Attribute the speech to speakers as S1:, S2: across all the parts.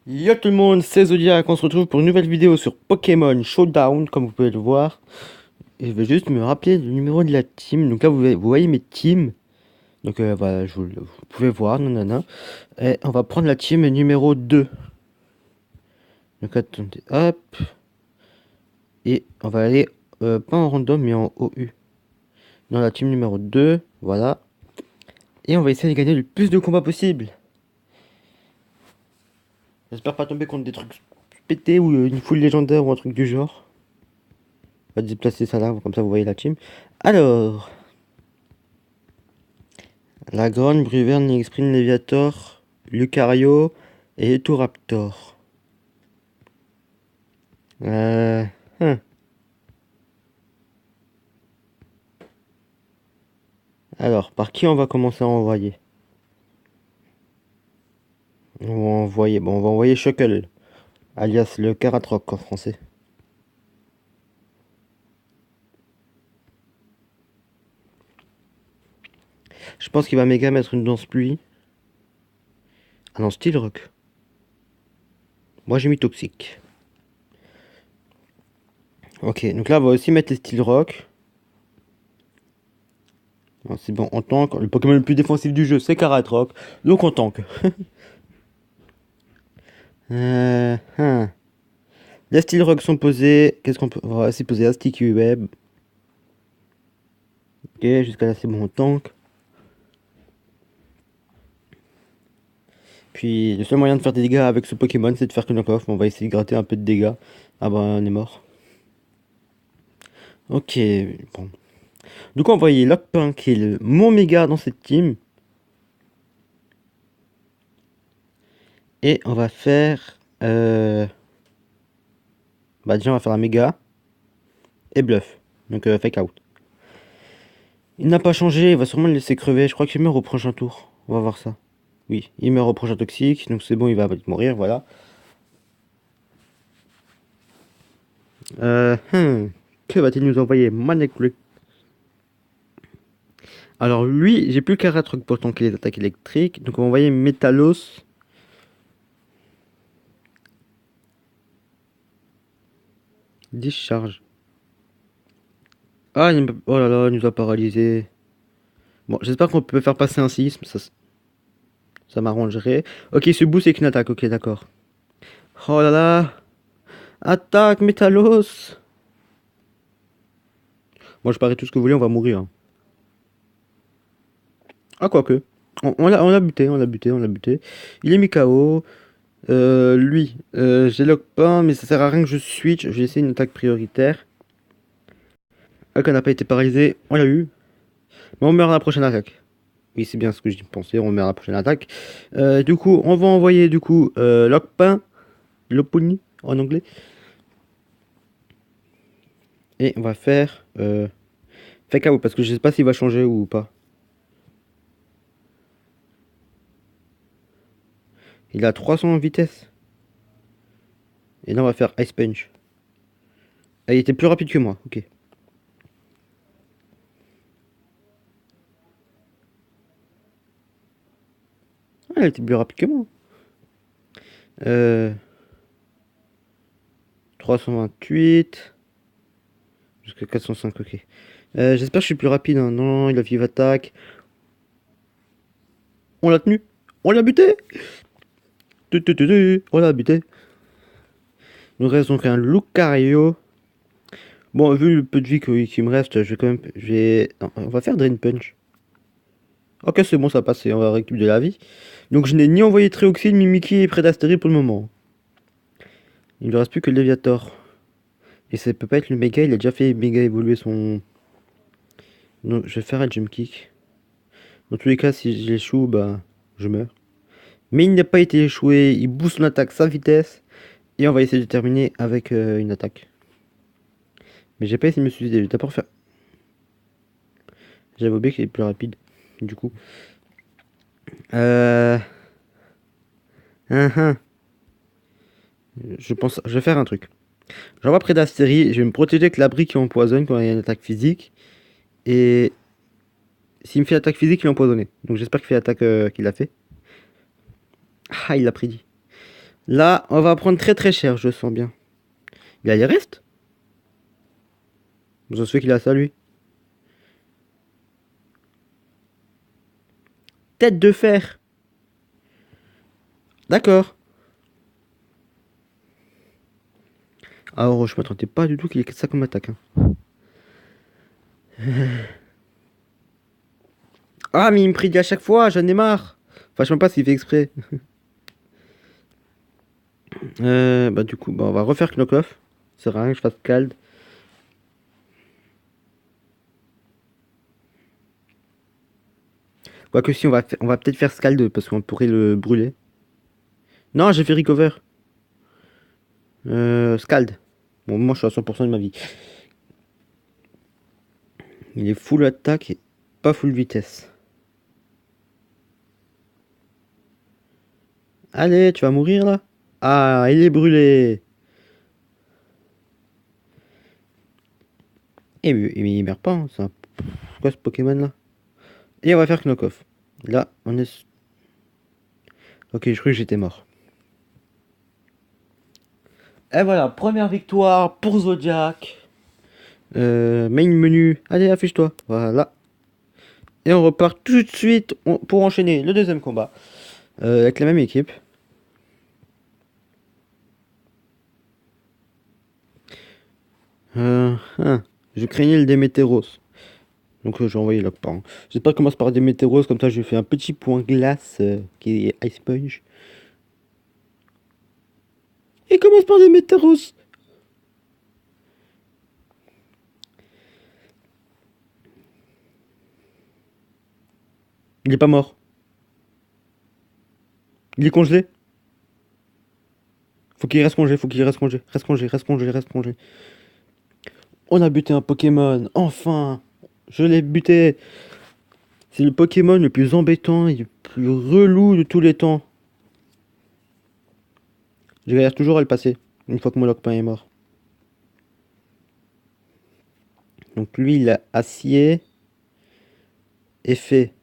S1: Yo tout le monde, c'est Zodiac, on se retrouve pour une nouvelle vidéo sur Pokémon Showdown, comme vous pouvez le voir. Et je vais juste me rappeler le numéro de la team. Donc là, vous voyez mes teams. Donc voilà, vous pouvez voir, nanana. Et on va prendre la team numéro 2. Donc attendez, hop. Et on va aller, pas en random, mais en OU. Dans la team numéro 2, voilà. Et on va essayer de gagner le plus de combats possible. J'espère pas tomber contre des trucs pétés ou une foule légendaire ou un truc du genre. On va déplacer ça là, comme ça vous voyez la team. Alors... Lagrone, Bruverne, Exprime, Léviator, Lucario et Etoraptor. Euh... hein. Alors, par qui on va commencer à envoyer? On va envoyer Shuckle, alias le Karatroc en français. Je pense qu'il va méga mettre une danse pluie. Ah non, Steel Rock. Moi j'ai mis Toxique. Ok, donc là on va aussi mettre les Steel Rock. C'est bon, on tank. Le Pokémon le plus défensif du jeu, c'est Karatroc. Donc on tank. Hein. Les Steel Rock sont posés. Qu'est-ce qu'on peut. On va aussi poser un Sticky Web. Ok, jusqu'à là c'est bon, on tank. Puis le seul moyen de faire des dégâts avec ce Pokémon, c'est de faire que knock-off. On va essayer de gratter un peu de dégâts. Ah bah on est mort. Ok, bon. Du coup on va envoyer Lockpin qui est mon méga dans cette team. Et on va faire... Bah déjà on va faire un méga. Et bluff. Donc fake out. Il n'a pas changé, il va sûrement le laisser crever. Je crois qu'il meurt au prochain tour. On va voir ça. Oui, il meurt au prochain toxique. Donc c'est bon, il va mourir, voilà. Que va-t-il nous envoyer? Manectric. Alors lui, j'ai plus le Karatroc pour tanker les attaques électriques. Donc on va envoyer Metalos. Discharge. Ah, oh là là, il nous a paralysé. Bon, j'espère qu'on peut faire passer un séisme, ça m'arrangerait. Ok, ce boost c'est qu'une attaque, ok, d'accord. Oh là là. Attaque, Metalos. Moi je parie tout ce que vous voulez, on va mourir, hein. Ah, quoique. On l'a buté, on l'a buté, on l'a buté. Il est mis KO. Lui, j'ai lock pas, mais ça sert à rien que je switch. Je vais essayer une attaque prioritaire. Ah, qu'on n'a pas été paralysé, on l'a eu. Mais on meurt à la prochaine attaque. Oui, c'est bien ce que je pensais, on meurt à la prochaine attaque. Du coup, on va envoyer du coup Lockpin, Lopunny en anglais. Et on va faire Fake Out parce que je sais pas s'il va changer ou pas. Il a 300 en vitesse. Et là, on va faire Ice Punch. Ah, il était plus rapide que moi, ok. Ah, il était plus rapide que moi. Euh, 328. Jusqu'à 405, ok. J'espère que je suis plus rapide, hein. Non, il a vive attaque. On l'a tenu. On l'a buté. On l'a buté. Il nous reste donc un Lucario. Bon, vu le peu de vie qui me reste, je vais quand même. Non, on va faire Drain Punch. Ok, c'est bon, ça passe et on va récupérer de la vie. Donc je n'ai ni envoyé Trioxyle, Mimikyu et Prédastérie pour le moment. Il ne reste plus que le Léviator. Et ça peut pas être le méga, il a déjà fait méga évoluer son. Non, je vais faire un jump kick. Dans tous les cas, si j'échoue, bah je meurs. Mais il n'a pas été échoué, il booste son attaque, sa vitesse. Et on va essayer de terminer avec une attaque. Mais j'ai pas essayé de me suicider, j'ai d'abord faire. J'avais oublié qu'il est plus rapide. Du coup. Euh. Hein, hein. Je vais faire un truc. J'envoie près d'Astérie, je vais me protéger avec l'abri qui empoisonne quand il y a une attaque physique. Et s'il me fait attaque physique, il est empoisonné. Donc j'espère qu'il fait l'attaque qu'il a fait. Ah, il l'a prédit. Là, on va prendre très très cher, je sens bien. Il a les restes. Ça se fait qu'il a ça, lui. Tête de fer. D'accord. Alors, je m'attendais pas du tout qu'il ait ça comme attaque. Hein. Ah, mais il me prédit à chaque fois, j'en ai marre. Enfin, je sais même pas s'il fait exprès. Bah, du coup, bah, on va refaire Knock Off. Ça sert à rien que je fasse Scald. Quoique si, on va peut-être faire Scald parce qu'on pourrait le brûler. Non, j'ai fait Recover. Scald. Bon, moi, je suis à 100% de ma vie. Il est full attaque et pas full vitesse. Allez, tu vas mourir là? Ah, il est brûlé. Mais il meurt pas. Hein, quoi ce Pokémon là? Et on va faire Knock Off. Là, on est. Ok, je croyais que j'étais mort. Et voilà, première victoire pour Zodiac. Main menu. Allez, affiche-toi. Voilà. Et on repart tout de suite pour enchaîner le deuxième combat. Avec la même équipe. Hein. Je craignais le Démétéros. Donc j'ai envoyé Lockport. J'espère qu'il commence par Démétéros. Comme ça, je fais un petit point glace qui est Ice Punch. Il commence par Démétéros. Il est pas mort. Il est congelé. Faut qu'il reste congé, faut qu'il reste congé. Reste congé, reste congé, reste congé. On a buté un Pokémon. Enfin. Je l'ai buté. C'est le Pokémon le plus embêtant et le plus relou de tous les temps. Je galère toujours à le passer. Une fois que mon Lockpin est mort. Donc lui, il a acier. Effet.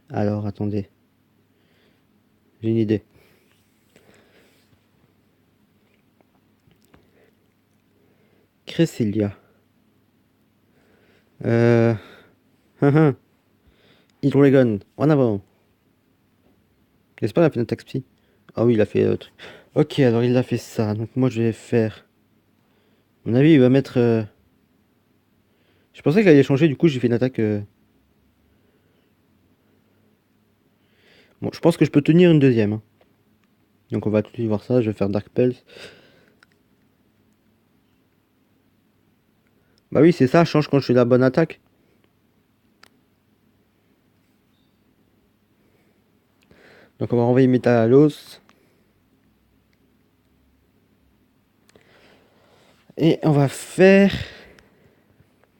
S1: Alors, attendez. J'ai une idée. Cresselia. Euh... Hydreigon. En avant. N'est-ce pas, il a fait une attaque psy? Ah oui, il a fait truc. Ok, alors il a fait ça. Donc moi, je vais faire... À mon avis, il va mettre... Je pensais qu'il allait changer, du coup, j'ai fait une attaque... Bon, je pense que je peux tenir une deuxième. Hein. Donc on va tout de suite voir ça. Je vais faire Dark Pulse. Bah oui, c'est ça, change quand je fais la bonne attaque. Donc on va renvoyer Métalos. Et on va faire...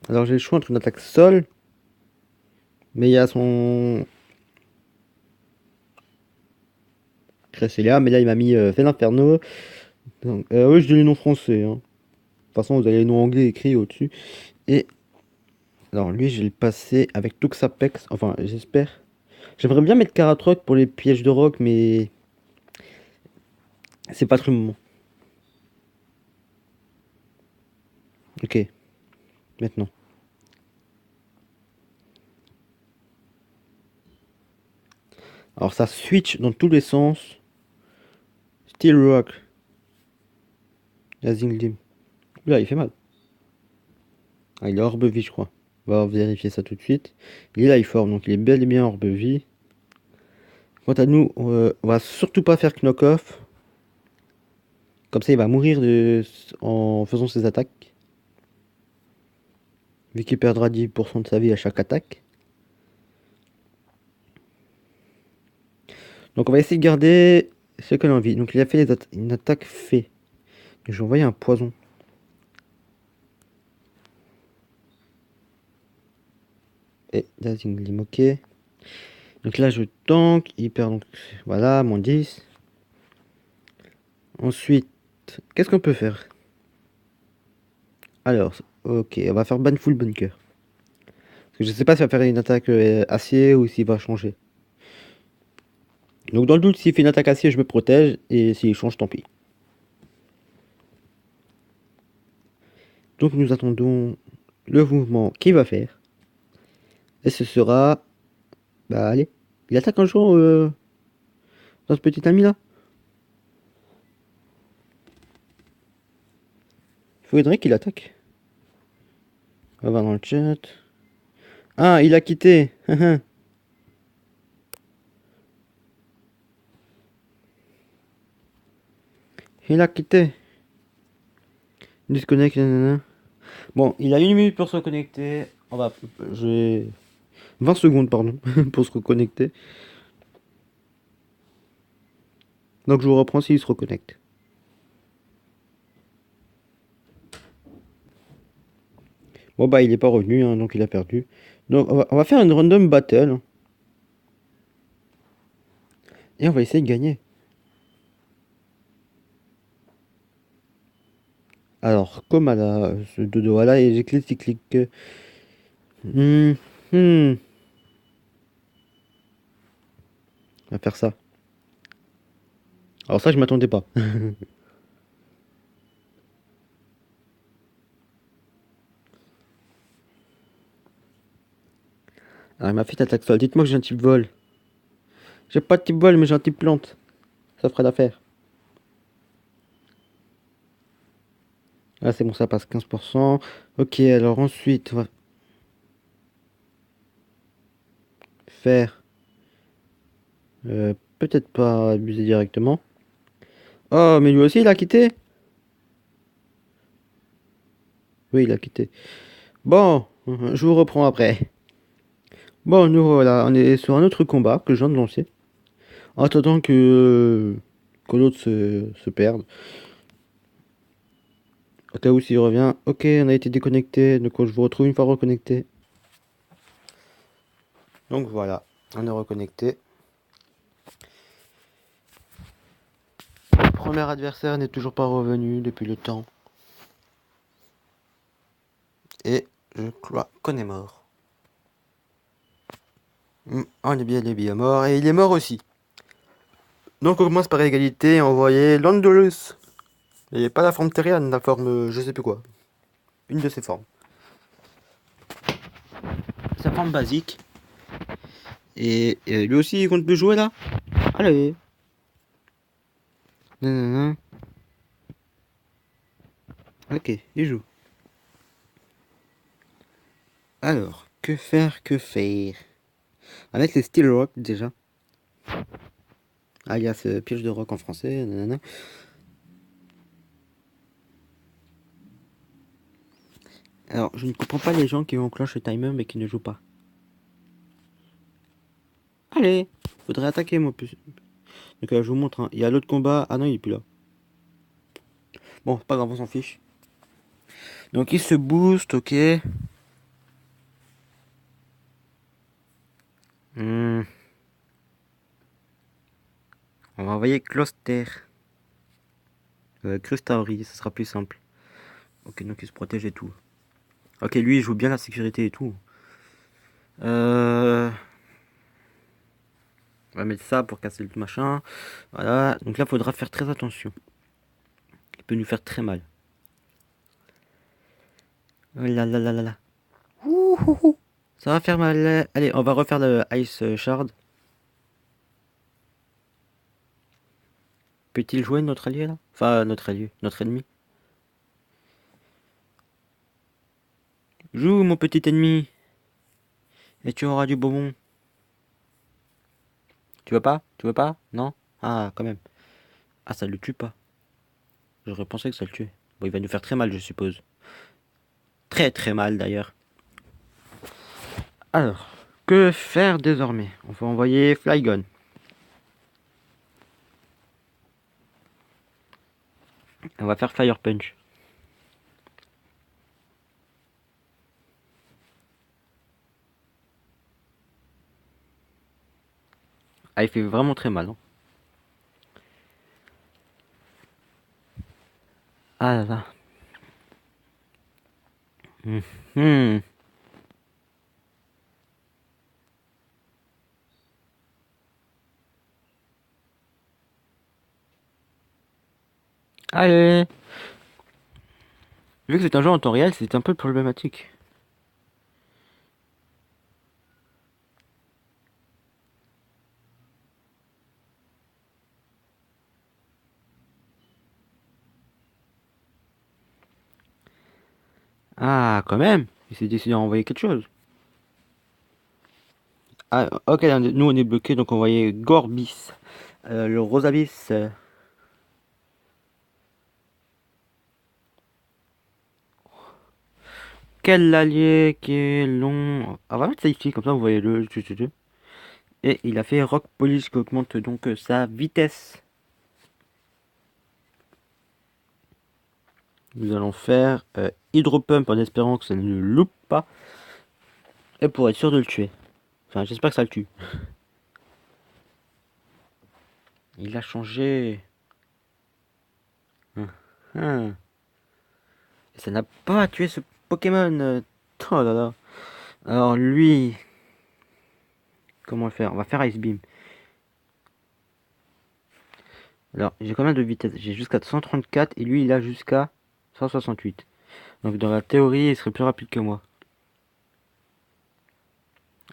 S1: Alors j'ai le choix entre une attaque sol. Mais il y a son... Cresselia, mais là il m'a mis Inferno. Donc, oui, je dis les noms français. Hein. De toute façon, vous avez les noms anglais écrits au-dessus. Et... Alors lui, je vais le passer avec Tuxapex. Enfin, j'espère. J'aimerais bien mettre Caratroc pour les pièges de roc, mais... C'est pas trop le moment. Ok. Maintenant. Alors ça switch dans tous les sens. Steel Rock. Yazing Dim. Là, il fait mal. Ah, il est hors vie, je crois. On va vérifier ça tout de suite. Il est Lifeform, donc il est bel et bien hors vie. Quant à nous, on va surtout pas faire Knock Off. Comme ça, il va mourir en faisant ses attaques. Vu qu'il perdra 10% de sa vie à chaque attaque. Donc on va essayer de garder ce qu'on a envie. Donc il a fait une attaque fée. Je vais envoyer un poison. Et Dazing Lim, ok. Donc là je tank, il perd donc voilà, mon 10. Ensuite, qu'est-ce qu'on peut faire? Alors, ok, on va faire ban full bunker. Parce que je sais pas s'il va faire une attaque acier ou s'il va changer. Donc dans le doute, s'il fait une attaque acier, je me protège. Et s'il change, tant pis. Donc nous attendons le mouvement qu'il va faire. Et ce sera... Bah allez. Il attaque un jour dans ce petit ami là. Il faudrait qu'il attaque. On va voir dans le chat. Ah, il a quitté. Il a quitté. Disconnect. Nanana. Bon, il a 1 minute pour se reconnecter. On va... J'ai 20 secondes, pardon, pour se reconnecter. Donc je vous reprends s'il se reconnecte. Bon bah il est pas revenu, hein, donc il a perdu. Donc on va faire une random battle. Et on va essayer de gagner. Alors, comme à la... Ce dodo, voilà, et j'éclate cyclique. Hmm, hmm. On va faire ça. Alors ça, je m'attendais pas. Alors, il m'a fait attaque sol. Dites-moi que j'ai un type vol. J'ai pas de type vol, mais j'ai un type plante. Ça fera l'affaire. Ah, c'est bon, ça passe 15%. Ok, alors ensuite, on va faire... peut-être pas abuser directement. Oh, mais lui aussi, il a quitté. Oui, il a quitté. Bon, je vous reprends après. Bon, nous voilà, on est sur un autre combat que je viens de lancer. En attendant que l'autre se perde. Au cas où s'il revient. Ok, on a été déconnecté, donc je vous retrouve une fois reconnecté. Donc voilà, on est reconnecté. Le premier adversaire n'est toujours pas revenu depuis le temps. Et je crois qu'on est mort. On est bien mort. Et il est mort aussi. Donc on commence par égalité. On voyait Landolus. Et pas la forme terrienne, la forme je sais plus quoi. Une de ses formes. Sa forme basique. Et lui aussi il compte plus jouer là. Allez. Nanana. Ok, il joue. Alors, que faire, que faire? Avec les Steel Rock déjà. Alias piège de rock en français. Nanana. Alors, je ne comprends pas les gens qui enclenchent le timer mais qui ne jouent pas. Allez, faudrait attaquer moi plus. Donc là, je vous montre. Hein. Il y a l'autre combat. Ah non, il est plus là. Bon, c'est pas grave, on s'en fiche. Donc il se booste, ok. Hmm. On va envoyer Closter. Crustauri, ça sera plus simple. Ok, donc il se protège et tout. Ok, lui il joue bien la sécurité et tout. On va mettre ça pour casser le machin. Voilà, donc là il faudra faire très attention. Il peut nous faire très mal. Oh là là là là là. Ouh, ouh, ouh. Ça va faire mal. Allez, on va refaire le Ice Shard. Peut-il jouer notre allié là? Enfin, notre allié, notre ennemi. Joue mon petit ennemi. Et tu auras du bonbon. Tu veux pas? Tu veux pas? Non? Ah, quand même. Ah, ça le tue pas. J'aurais pensé que ça le tuait. Bon, il va nous faire très mal, je suppose. Très très mal d'ailleurs. Alors, que faire désormais? On va envoyer Flygon. On va faire Fire Punch. Ah, il fait vraiment très mal. Hein. Ah là là. Mhm. Allez. Vu que c'est un jeu en temps réel, c'est un peu problématique. Ah, quand même. Il s'est décidé à envoyer quelque chose. Ah, ok, nous on est bloqué, donc on voyait Gorbis. Le Rosabis. Quel allié qui est long. Ah, on va mettre ça ici, comme ça vous voyez le. Et il a fait Rock Polish qui augmente donc sa vitesse. Nous allons faire Hydropump en espérant que ça ne le loupe pas. Et pour être sûr de le tuer. Enfin, j'espère que ça le tue. Il a changé. Hum, hum. Et ça n'a pas tué ce Pokémon. Oh là là. Alors lui, comment le faire? On va faire Ice Beam. Alors, j'ai combien de vitesse? J'ai jusqu'à 134 et lui, il a jusqu'à 168. Donc, dans la théorie, il serait plus rapide que moi.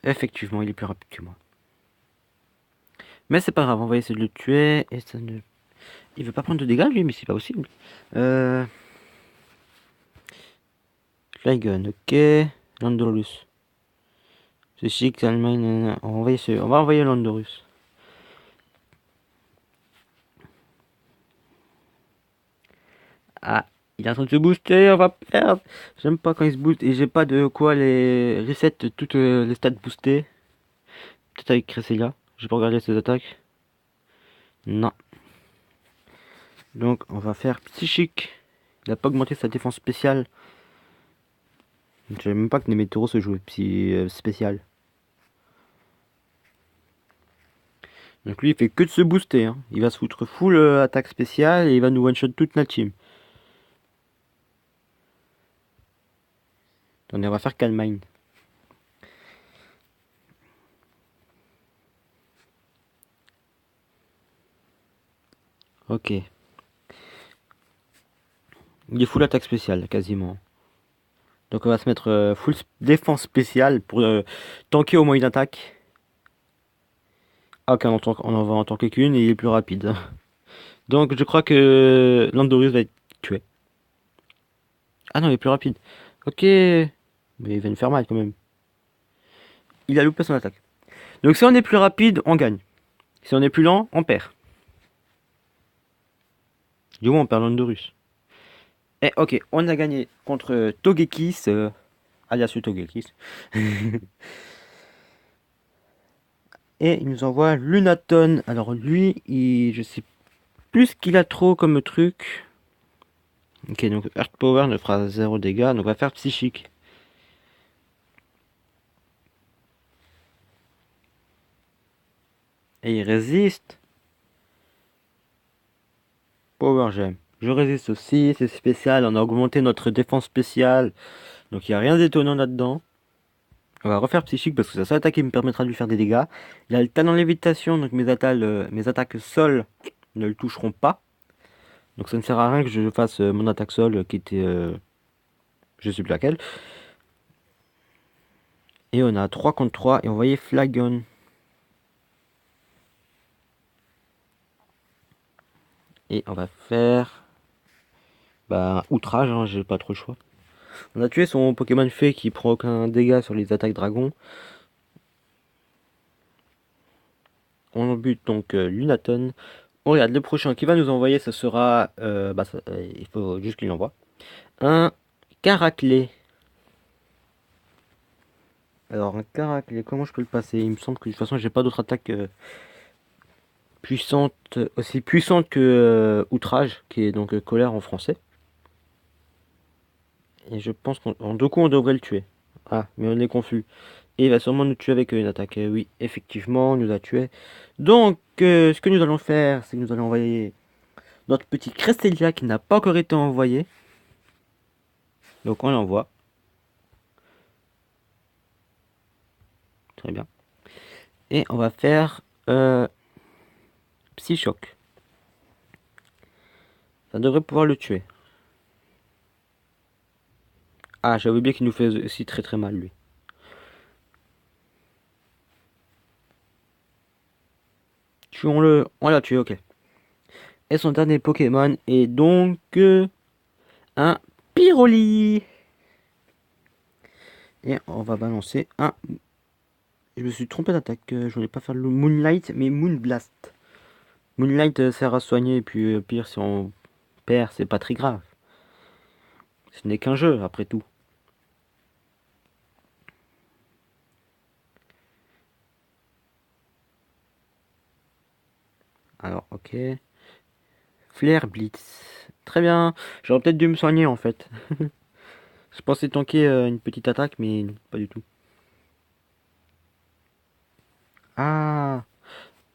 S1: Effectivement, il est plus rapide que moi. Mais c'est pas grave, on va essayer de le tuer. Et ça ne... Il veut pas prendre de dégâts, lui, mais c'est pas possible. Flygun, ok. Landorus. C'est chic, Allemagne. On va envoyer Landorus. Ah, il est en train de se booster, on va perdre. J'aime pas quand il se booste et j'ai pas de quoi les reset toutes les stats boostées. Peut-être avec Cresselia. J'ai pas regardé ses attaques. Non. Donc on va faire psychique. Il a pas augmenté sa défense spéciale. Je savais même pas que Nemetoro se jouait spécial. Donc lui il fait que de se booster. Hein. Il va se foutre full attaque spéciale et il va nous one shot toute notre team. Attendez, on va faire Calmine. Ok. Il est full attaque spéciale quasiment. Donc on va se mettre full défense spéciale pour tanker au moins une attaque. Ah ok, on en va en tanker qu'une et il est plus rapide. Donc je crois que Landorus va être tué. Ah non, il est plus rapide. Ok. Mais il va nous faire mal quand même. Il a loupé son attaque. Donc si on est plus rapide, on gagne. Si on est plus lent, on perd. Du moins, on perd Landorus. Et ok, on a gagné contre Togekiss, alias le Togekiss. Et il nous envoie Lunaton. Alors lui, je sais plus ce qu'il a trop comme truc. Ok, donc Earth Power ne fera 0 dégâts, donc on va faire Psychique. Et il résiste. Power Gem. Je résiste aussi, c'est spécial, on a augmenté notre défense spéciale. Donc il n'y a rien d'étonnant là-dedans. On va refaire Psychique parce que sa seule attaque qui me permettra de lui faire des dégâts. Il a le talent lévitation, donc mes attaques sol ne le toucheront pas. Donc ça ne sert à rien que je fasse mon attaque sol qui était... je sais plus laquelle. Et on a 3 contre 3 et on voyait Flagon. Et on va faire... Bah, outrage, hein, j'ai pas trop le choix. On a tué son Pokémon fée qui prend aucun dégât sur les attaques dragon. On bute donc Lunaton. On regarde le prochain qui va nous envoyer, ce sera... il faut juste qu'il l'envoie. Un Caraclé. Alors un Caraclé, comment je peux le passer? Il me semble que de toute façon j'ai pas d'autre attaque puissante, aussi puissante que Outrage, qui est donc colère en français. Et je pense qu'en deux coups on devrait le tuer. Ah, mais on est confus. Et il va sûrement nous tuer avec une attaque. Oui, effectivement, on nous a tué. Donc, ce que nous allons faire, c'est que nous allons envoyer notre petit Cresselia qui n'a pas encore été envoyé. Donc on l'envoie. Très bien. Et on va faire Psychoc. Ça devrait pouvoir le tuer. Ah, j'avais oublié qu'il nous fait aussi très très mal, lui. Tuons-le. On l'a tué, ok. Et son dernier Pokémon est donc un Pyroli. Et on va balancer un... Je me suis trompé d'attaque. Je voulais pas faire le Moonlight, mais Moonblast. Moonlight sert à soigner, et puis pire, si on perd, c'est pas très grave. Ce n'est qu'un jeu, après tout. Alors, ok. Flare Blitz. Très bien. J'aurais peut-être dû me soigner, en fait. Je pensais tanker une petite attaque, mais non, pas du tout. Ah,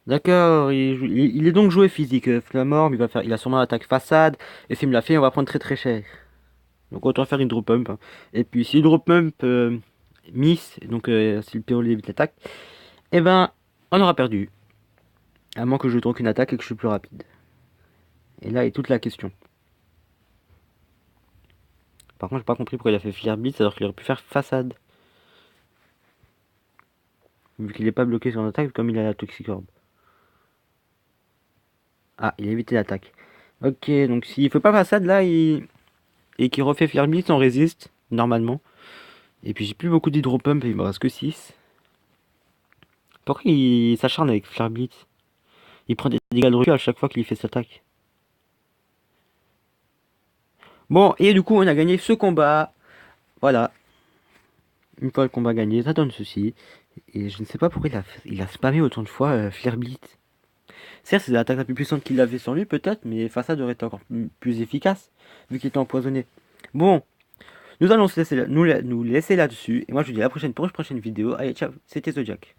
S1: d'accord. Il est donc joué physique. Flamorbe, il a sûrement l'attaque façade. Et s'il me l'a fait, on va prendre très très cher. Donc autant faire une drop pump, hein. Et puis si le drop pump miss, donc si le PO évite l'attaque, eh ben on aura perdu. À moins que je tronque une attaque et que je suis plus rapide. Et là est toute la question. Par contre j'ai pas compris pourquoi il a fait Flare Blitz alors qu'il aurait pu faire façade. Vu qu'il n'est pas bloqué sur l'attaque comme il a la Toxicorb. Ah, il a évité l'attaque. Ok, donc s'il fait pas façade là et qu'il refait Flare Blitz, on résiste normalement. Et puis j'ai plus beaucoup d'hydro pump et il me reste que 6. Pourquoi il s'acharne avec Flare Blitz? Il prend des dégâts de recul à chaque fois qu'il fait cette attaque. Bon, et du coup, on a gagné ce combat. Voilà. Une fois le combat gagné, ça donne ceci. Et je ne sais pas pourquoi il a spammé autant de fois Flare Blitz. Certes, c'est l'attaque la plus puissante qu'il avait sur lui, peut-être, mais Façade aurait été encore plus efficace, vu qu'il était empoisonné. Bon, nous allons nous laisser là-dessus. Et moi, je vous dis à la prochaine pour une prochaine vidéo. Allez, ciao, c'était The Jack.